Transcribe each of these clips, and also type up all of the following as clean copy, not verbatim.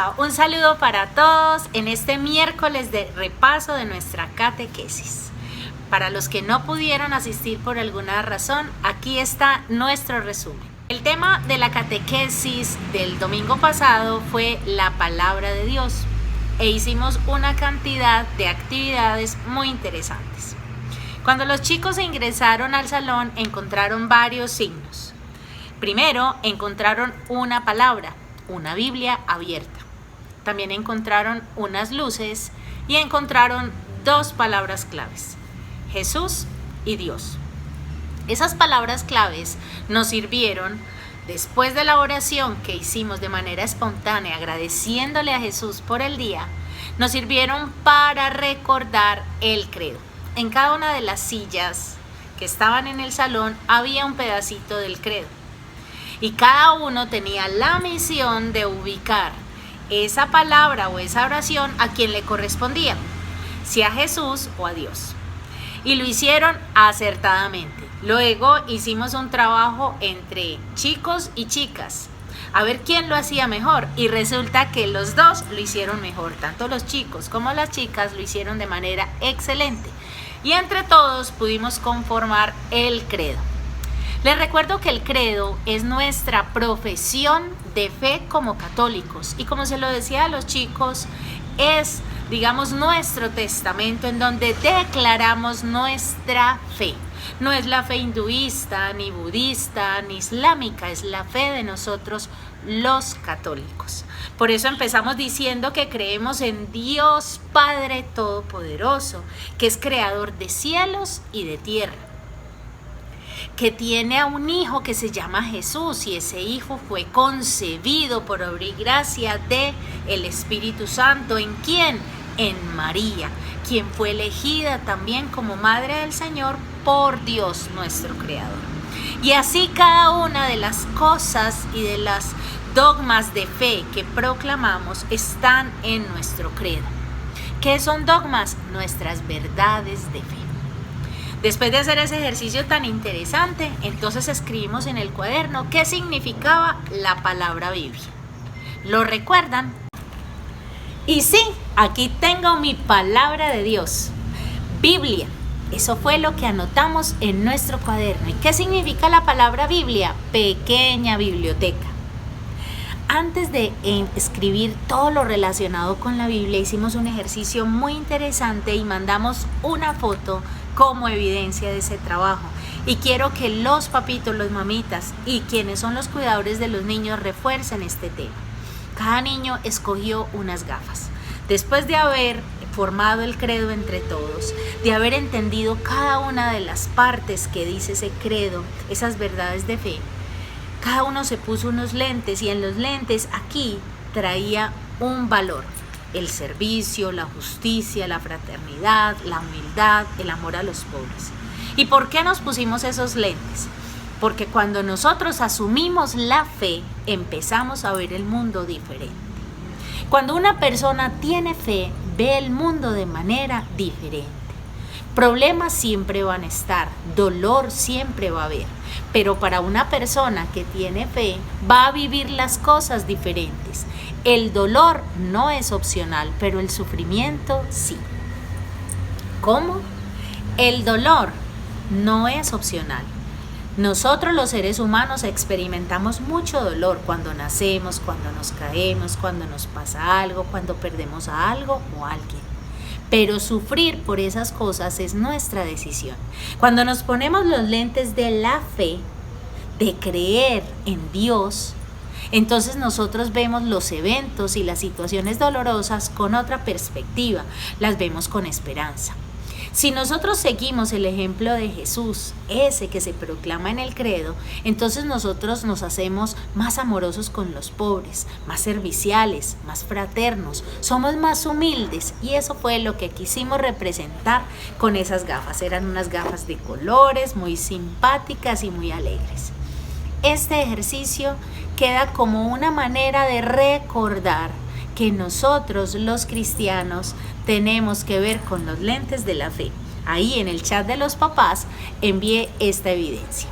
Hola, un saludo para todos en este miércoles de repaso de nuestra catequesis. Para los que no pudieron asistir por alguna razón, aquí está nuestro resumen. El tema de la catequesis del domingo pasado fue la palabra de Dios e hicimos una cantidad de actividades muy interesantes. Cuando los chicos ingresaron al salón encontraron varios signos. Primero encontraron una palabra, una Biblia abierta. También encontraron unas luces y encontraron dos palabras claves: Jesús y Dios. Esas palabras claves nos sirvieron, después de la oración que hicimos de manera espontánea, agradeciéndole a Jesús por el día, nos sirvieron para recordar el credo. En cada una de las sillas que estaban en el salón había un pedacito del credo. Y cada uno tenía la misión de ubicar esa palabra o esa oración a quien le correspondía, si a Jesús o a Dios. Y lo hicieron acertadamente. Luego hicimos un trabajo entre chicos y chicas, a ver quién lo hacía mejor. Y resulta que los dos lo hicieron mejor, tanto los chicos como las chicas lo hicieron de manera excelente. Y entre todos pudimos conformar el credo. Les recuerdo que el credo es nuestra profesión de fe como católicos y, como se lo decía a los chicos, es, digamos, nuestro testamento en donde declaramos nuestra fe. No es la fe hinduista, ni budista, ni islámica, es la fe de nosotros los católicos. Por eso empezamos diciendo que creemos en Dios Padre Todopoderoso, que es creador de cielos y de tierra, que tiene a un hijo que se llama Jesús, y ese hijo fue concebido por obra y gracia de el Espíritu Santo. ¿En quién? En María, quien fue elegida también como Madre del Señor por Dios nuestro Creador. Y así cada una de las cosas y de las dogmas de fe que proclamamos están en nuestro credo. ¿Qué son dogmas? Nuestras verdades de fe. Después de hacer ese ejercicio tan interesante, entonces escribimos en el cuaderno qué significaba la palabra Biblia. ¿Lo recuerdan? Y sí, aquí tengo mi palabra de Dios, Biblia. Eso fue lo que anotamos en nuestro cuaderno. ¿Y qué significa la palabra Biblia? Pequeña biblioteca. Antes de escribir todo lo relacionado con la Biblia, hicimos un ejercicio muy interesante y mandamos una foto como evidencia de ese trabajo. Y quiero que los papitos, los mamitas y quienes son los cuidadores de los niños refuercen este tema. Cada niño escogió unas gafas. Después de haber formado el credo entre todos, de haber entendido cada una de las partes que dice ese credo, esas verdades de fe, cada uno se puso unos lentes, y en los lentes aquí traía un valor: el servicio, la justicia, la fraternidad, la humildad, el amor a los pobres. ¿Y por qué nos pusimos esos lentes? Porque cuando nosotros asumimos la fe, empezamos a ver el mundo diferente. Cuando una persona tiene fe, ve el mundo de manera diferente. Problemas siempre van a estar, dolor siempre va a haber, pero para una persona que tiene fe, va a vivir las cosas diferentes. El dolor no es opcional, pero el sufrimiento sí. ¿Cómo? El dolor no es opcional. Nosotros los seres humanos experimentamos mucho dolor cuando nacemos, cuando nos caemos, cuando nos pasa algo, cuando perdemos a algo o a alguien. Pero sufrir por esas cosas es nuestra decisión. Cuando nos ponemos los lentes de la fe, de creer en Dios, entonces nosotros vemos los eventos y las situaciones dolorosas con otra perspectiva, las vemos con esperanza. Si nosotros seguimos el ejemplo de Jesús, ese que se proclama en el credo, entonces nosotros nos hacemos más amorosos con los pobres, más serviciales, más fraternos, somos más humildes, y eso fue lo que quisimos representar con esas gafas. Eran unas gafas de colores muy simpáticas y muy alegres. Este ejercicio queda como una manera de recordar que nosotros los cristianos tenemos que ver con los lentes de la fe. Ahí en el chat de los papás envié esta evidencia.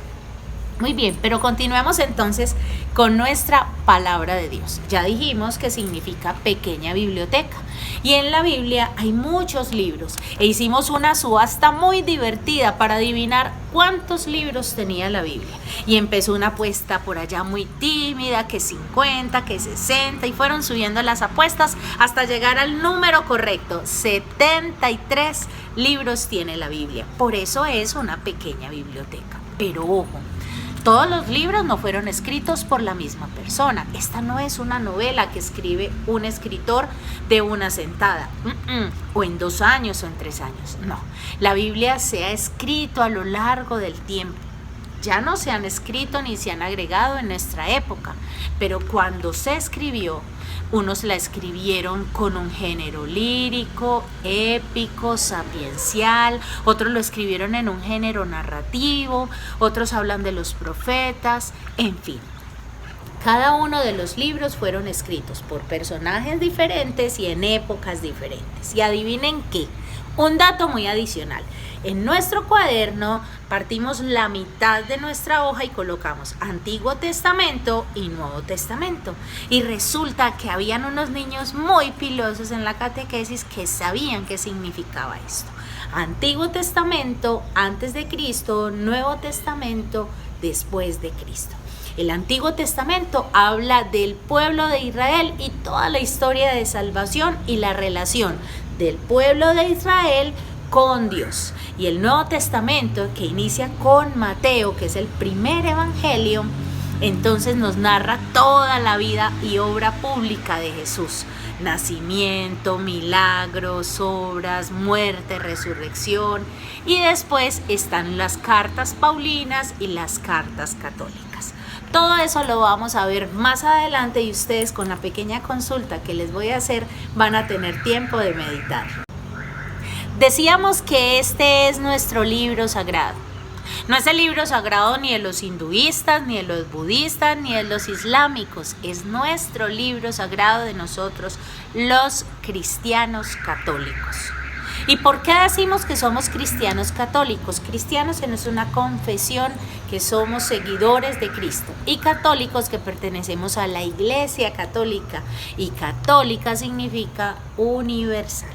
Muy bien, pero continuemos entonces con nuestra palabra de Dios. Ya dijimos que significa pequeña biblioteca. Y en la Biblia hay muchos libros. E hicimos una subasta muy divertida para adivinar cuántos libros tenía la Biblia. Y empezó una apuesta por allá muy tímida, que 50, que 60, y fueron subiendo las apuestas hasta llegar al número correcto. 73 libros tiene la Biblia. Por eso es una pequeña biblioteca. Pero ojo, todos los libros no fueron escritos por la misma persona. Esta no es una novela que escribe un escritor de una sentada, o en 2 años o en 3 años. No, la Biblia se ha escrito a lo largo del tiempo. Ya no se han escrito ni se han agregado en nuestra época, pero cuando se escribió, unos la escribieron con un género lírico, épico, sapiencial, otros lo escribieron en un género narrativo, otros hablan de los profetas, en fin. Cada uno de los libros fueron escritos por personajes diferentes y en épocas diferentes. Y adivinen qué, un dato muy adicional. En nuestro cuaderno partimos la mitad de nuestra hoja y colocamos Antiguo Testamento y Nuevo Testamento. Y resulta que habían unos niños muy pilosos en la catequesis que sabían qué significaba esto. Antiguo Testamento antes de Cristo, Nuevo Testamento después de Cristo. El Antiguo Testamento habla del pueblo de Israel y toda la historia de salvación y la relación del pueblo de Israel con Dios. Y el Nuevo Testamento, que inicia con Mateo, que es el primer evangelio, entonces nos narra toda la vida y obra pública de Jesús. Nacimiento, milagros, obras, muerte, resurrección. Y después están las cartas paulinas y las cartas católicas. Todo eso lo vamos a ver más adelante y ustedes con la pequeña consulta que les voy a hacer van a tener tiempo de meditar. Decíamos que este es nuestro libro sagrado. No es el libro sagrado ni de los hinduistas, ni de los budistas, ni de los islámicos. Es nuestro libro sagrado de nosotros, los cristianos católicos. ¿Y por qué decimos que somos cristianos católicos? Cristianos es una confesión que somos seguidores de Cristo y católicos que pertenecemos a la Iglesia Católica, y católica significa universal.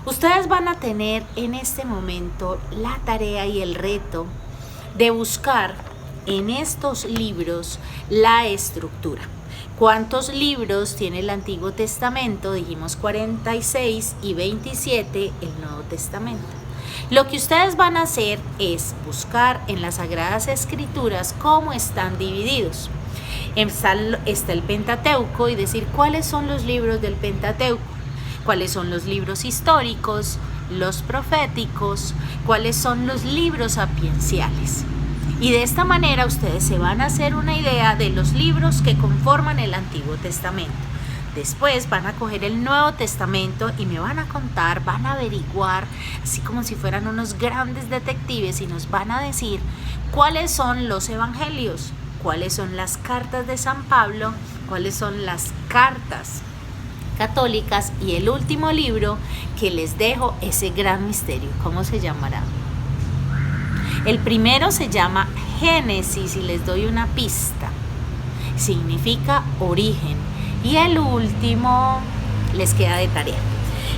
Ustedes van a tener en este momento la tarea y el reto de buscar en estos libros la estructura. ¿Cuántos libros tiene el Antiguo Testamento? Dijimos 46 y 27 el Nuevo Testamento. Lo que ustedes van a hacer es buscar en las Sagradas Escrituras cómo están divididos. Está el Pentateuco y decir cuáles son los libros del Pentateuco, cuáles son los libros históricos, los proféticos, cuáles son los libros sapienciales. Y de esta manera ustedes se van a hacer una idea de los libros que conforman el Antiguo Testamento. Después van a coger el Nuevo Testamento y me van a contar, van a averiguar, así como si fueran unos grandes detectives, y nos van a decir cuáles son los evangelios, cuáles son las cartas de San Pablo, cuáles son las cartas católicas, y el último libro que les dejo, ese gran misterio, ¿cómo se llamará? El primero se llama Génesis y les doy una pista, significa origen, y el último les queda de tarea.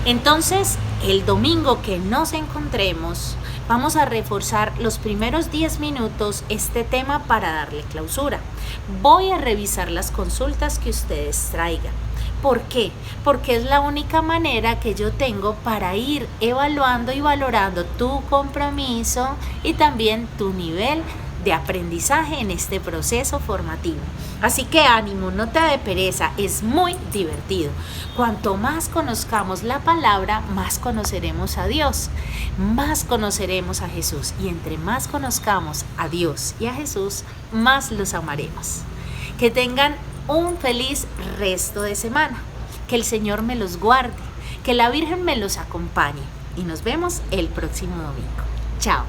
Entonces, el domingo que nos encontremos, vamos a reforzar los primeros 10 minutos este tema para darle clausura. Voy a revisar las consultas que ustedes traigan. ¿Por qué? Porque es la única manera que yo tengo para ir evaluando y valorando tu compromiso y también tu nivel de aprendizaje en este proceso formativo. Así que ánimo, no te dé pereza, es muy divertido. Cuanto más conozcamos la palabra, más conoceremos a Dios, más conoceremos a Jesús, y entre más conozcamos a Dios y a Jesús, más los amaremos. Que tengan un feliz resto de semana, que el Señor me los guarde, que la Virgen me los acompañe, y nos vemos el próximo domingo. Chao.